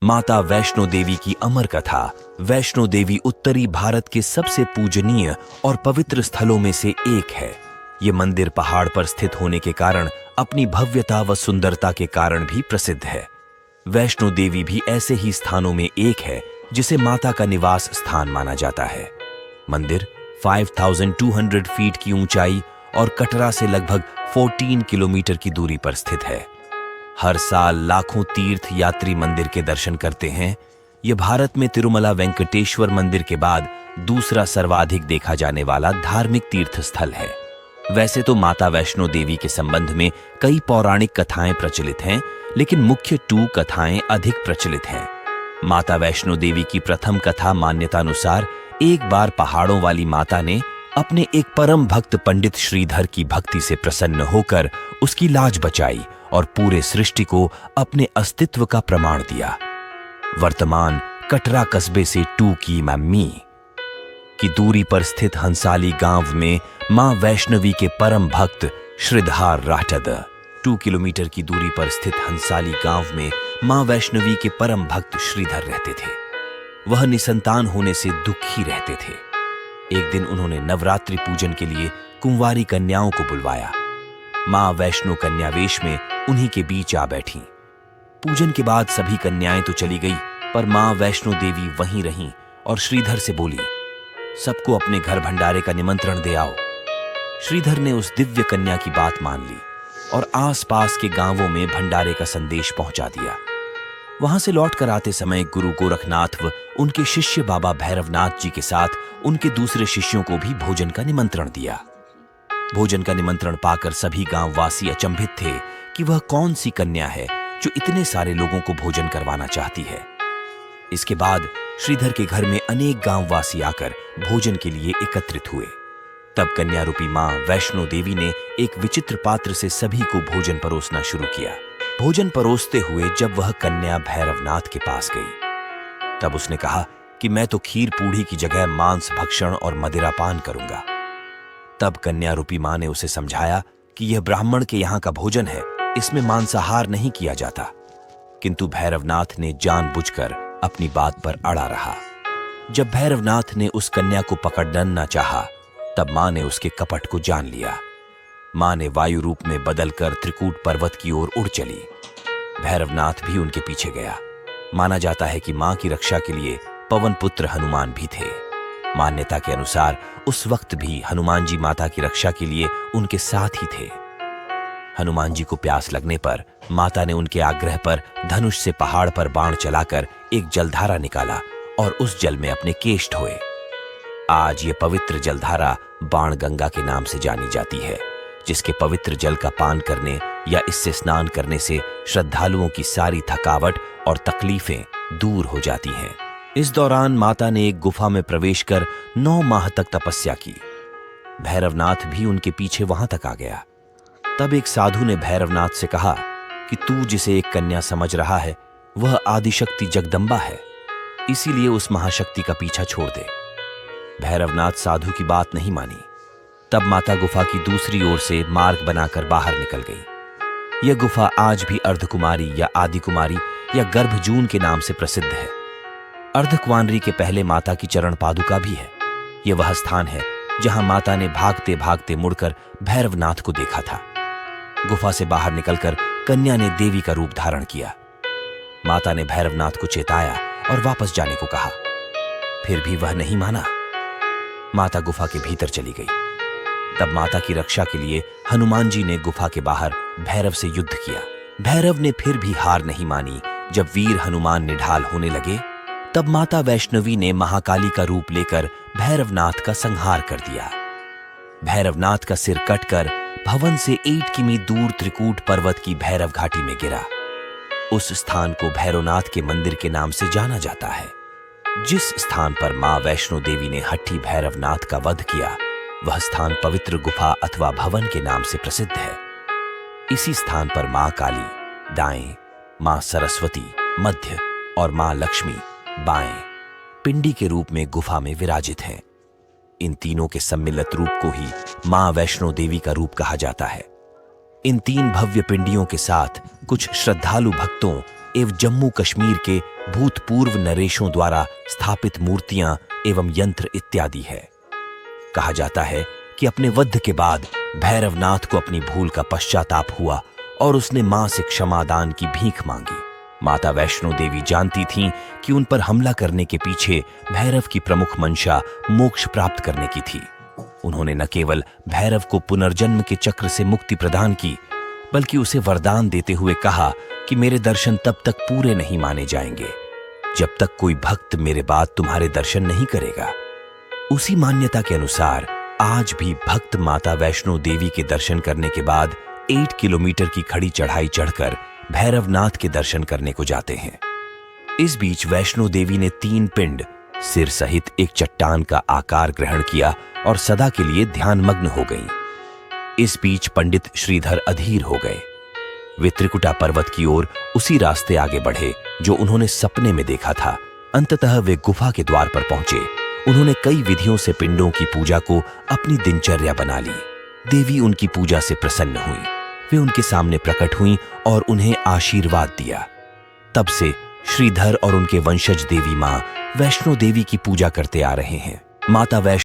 माता वैष्णो देवी की अमर कथा। वैष्णो देवी उत्तरी भारत के सबसे पूजनीय और पवित्र स्थलों में से एक है। ये मंदिर पहाड़ पर स्थित होने के कारण अपनी भव्यता व सुंदरता के कारण भी प्रसिद्ध है। वैष्णो देवी भी ऐसे ही स्थानों में एक है जिसे माता का निवास स्थान माना जाता है। मंदिर 5200 फीट की ऊंचाई और कटरा से लगभग 14 किलोमीटर की दूरी पर स्थित है। हर साल लाखों तीर्थ यात्री मंदिर के दर्शन करते हैं। यह भारत में तिरुमला वेंकटेश्वर मंदिर के बाद दूसरा सर्वाधिक देखा जाने वाला धार्मिक तीर्थ स्थल है। वैसे तो माता वैष्णो देवी के संबंध में कई पौराणिक कथाएं प्रचलित हैं, लेकिन मुख्य 2 कथाएं अधिक प्रचलित हैं। माता वैष्णो देवी की प्रथम कथा मान्यता अनुसार एक बार पहाड़ों वाली माता ने अपने एक परम भक्त पंडित श्रीधर की भक्ति से प्रसन्न होकर उसकी लाज बचाई और पूरे सृष्टि को अपने अस्तित्व का प्रमाण दिया। वर्तमान कटरा कस्बे से 2 किमी की दूरी पर स्थित हंसाली गांव में मां वैष्णवी के परम भक्त श्रीधर राठद 2 किलोमीटर की दूरी पर स्थित हंसाली गांव में मां वैष्णवी के परम भक्त श्रीधर रहते थे। वह निसंतान होने से दुखी रहते थे। एक दिन उन्होंने नवरात्रि पूजन के लिए कुंवारी कन्याओं को बुलवाया। मां वैष्णो कन्या वेश में उन्हीं के बीच आ बैठी। पूजन के बाद सभी कन्याएं तो चली गई, पर मां वैष्णो देवी वहीं रहीं और श्रीधर से बोली, सबको अपने घर भंडारे का निमंत्रण दे आओ। श्रीधर ने उस दिव्य कन्या की बात मान ली और आसपास के गांवों में भंडारे का संदेश पहुंचा दिया। वहां से लौटकर आते समय गुरु गोरखनाथ व उनके शिष्य बाबा भैरवनाथ जी के साथ उनके दूसरे शिष्यों को भी भोजन का निमंत्रण दिया। भोजन का निमंत्रण पाकर सभी गांववासी अचंभित थे कि वह कौन सी कन्या है जो इतने सारे लोगों को भोजन करवाना चाहती है। इसके बाद श्रीधर के घर में अनेक गांववासी आकर भोजन के लिए एकत्रित हुए। तब कन्या रूपी मां वैष्णो देवी ने एक विचित्र पात्र से सभी को भोजन परोसना शुरू किया। भोजन परोसते हुए जब वह कन्या भैरवनाथ के पास गई, तब उसने कहा कि मैं तो खीर पूड़ी की जगह मांस भक्षण और मदिरा पान करूंगा। तब कन्या रूपी मां ने उसे समझाया कि यह ब्राह्मण के यहाँ का भोजन है, इसमें मांसाहार नहीं किया जाता। किंतु भैरवनाथ ने जानबूझकर अपनी बात पर अड़ा रहा। जब भैरवनाथ ने उस कन्या को पकड़ना न चाहा, तब मां ने उसके कपट को जान लिया। मां ने वायु रूप में बदलकर त्रिकूट पर्वत की ओर उड़ चली। भैरवनाथ भी उनके पीछे गया। माना जाता है कि मां की रक्षा के लिए पवन पुत्र हनुमान भी थे। मान्यता के अनुसार उस वक्त भी हनुमान जी माता की रक्षा के लिए उनके साथ ही थे। हनुमान जी को प्यास लगने पर माता ने उनके आग्रह पर धनुष से पहाड़ पर बाण चलाकर एक जलधारा निकाला और उस जल में अपने केश धोए। आज ये पवित्र जलधारा बाण गंगा के नाम से जानी जाती है, जिसके पवित्र जल का पान करने या इससे स्नान करने से श्रद्धालुओं की सारी थकावट और तकलीफें दूर हो जाती हैं। इस दौरान माता ने एक गुफा में प्रवेश कर 9 माह तक तपस्या की। भैरवनाथ भी उनके पीछे वहां तक आ गया। तब एक साधु ने भैरवनाथ से कहा कि तू जिसे एक कन्या समझ रहा है, वह आदिशक्ति जगदम्बा है, इसीलिए उस महाशक्ति का पीछा छोड़ दे। भैरवनाथ साधु की बात नहीं मानी। तब माता गुफा की दूसरी ओर से मार्ग बनाकर बाहर निकल गई। यह गुफा आज भी अर्धकुमारी या आदिकुमारी या गर्भजून के नाम से प्रसिद्ध है। अर्धकुंवारी के पहले माता की चरण पादुका भी है। यह वह स्थान है जहां माता ने भागते भागते मुड़कर भैरवनाथ को देखा था। गुफा से बाहर निकलकर कन्या ने देवी का रूप धारण किया। माता ने भैरवनाथ को चेताया और वापस जाने को कहा, फिर भी वह नहीं माना। माता गुफा के भीतर चली गई। तब माता की रक्षा के लिए हनुमान जी ने गुफा के बाहर भैरव से युद्ध किया। भैरव ने फिर भी हार नहीं मानी। जब वीर हनुमान निढाल होने लगे, तब माता वैष्णवी ने महाकाली का रूप लेकर भैरवनाथ का संहार कर दिया। भैरवनाथ का सिर कटकर भवन से 8 किमी दूर त्रिकूट पर्वत की भैरव घाटी में गिरा। उस स्थान को भैरवनाथ के मंदिर के नाम से जाना जाता है। जिस स्थान पर मां वैष्णो देवी ने हट्ठी भैरवनाथ का वध किया, वह स्थान पवित्र गुफा अथवा भवन के नाम से प्रसिद्ध है। इसी स्थान पर मां काली दाएं, मां सरस्वती मध्य और मां लक्ष्मी बाएं पिंडी के रूप में गुफा में विराजित हैं। इन तीनों के सम्मिलित रूप को ही मां वैष्णो देवी का रूप कहा जाता है। इन 3 भव्य पिंडियों के साथ कुछ श्रद्धालु भक्तों एवं जम्मू कश्मीर के भूतपूर्व नरेशों द्वारा स्थापित मूर्तियां एवं यंत्र इत्यादि है। कहा जाता है कि अपने वध के बाद भैरवनाथ को अपनी भूल का पश्चाताप हुआ और उसने मां से क्षमादान की भीख मांगी। माता वैष्णो देवी जानती थीं कि उन पर हमला करने के पीछे भैरव की प्रमुख मंशा मोक्ष प्राप्त करने की थी। उन्होंने न केवल भैरव को पुनर्जन्म के चक्र से मुक्ति प्रदान की, बल्कि उसे वरदान देते हुए कहा कि मेरे दर्शन तब तक पूरे नहीं माने जाएंगे जब तक कोई भक्त मेरे बाद तुम्हारे दर्शन नहीं करेगा। उसी मान्यता के अनुसार आज भी भक्त माता वैष्णो देवी के दर्शन करने के बाद 8 किलोमीटर की खड़ी चढ़ाई चढ़कर भैरवनाथ के दर्शन करने को जाते हैं। इस बीच वैष्णो देवी ने 3 पिंड सिर सहित एक चट्टान का आकार ग्रहण किया और सदा के लिए ध्यानमग्न हो गईं। इस बीच पंडित श्रीधर अधीर हो गए। वे त्रिकुटा पर्वत की ओर उसी रास्ते आगे बढ़े जो उन्होंने सपने में देखा था। अंततः वे गुफा के द्वार पर पहुंचे। उन्होंने कई विधियों से पिंडों की पूजा को अपनी दिनचर्या बना ली। देवी उनकी पूजा से प्रसन्न हुई। वे उनके सामने प्रकट हुईं और उन्हें आशीर्वाद दिया। तब से श्रीधर और उनके वंशज देवी मां वैष्णो देवी की पूजा करते आ रहे हैं। माता वैष्णो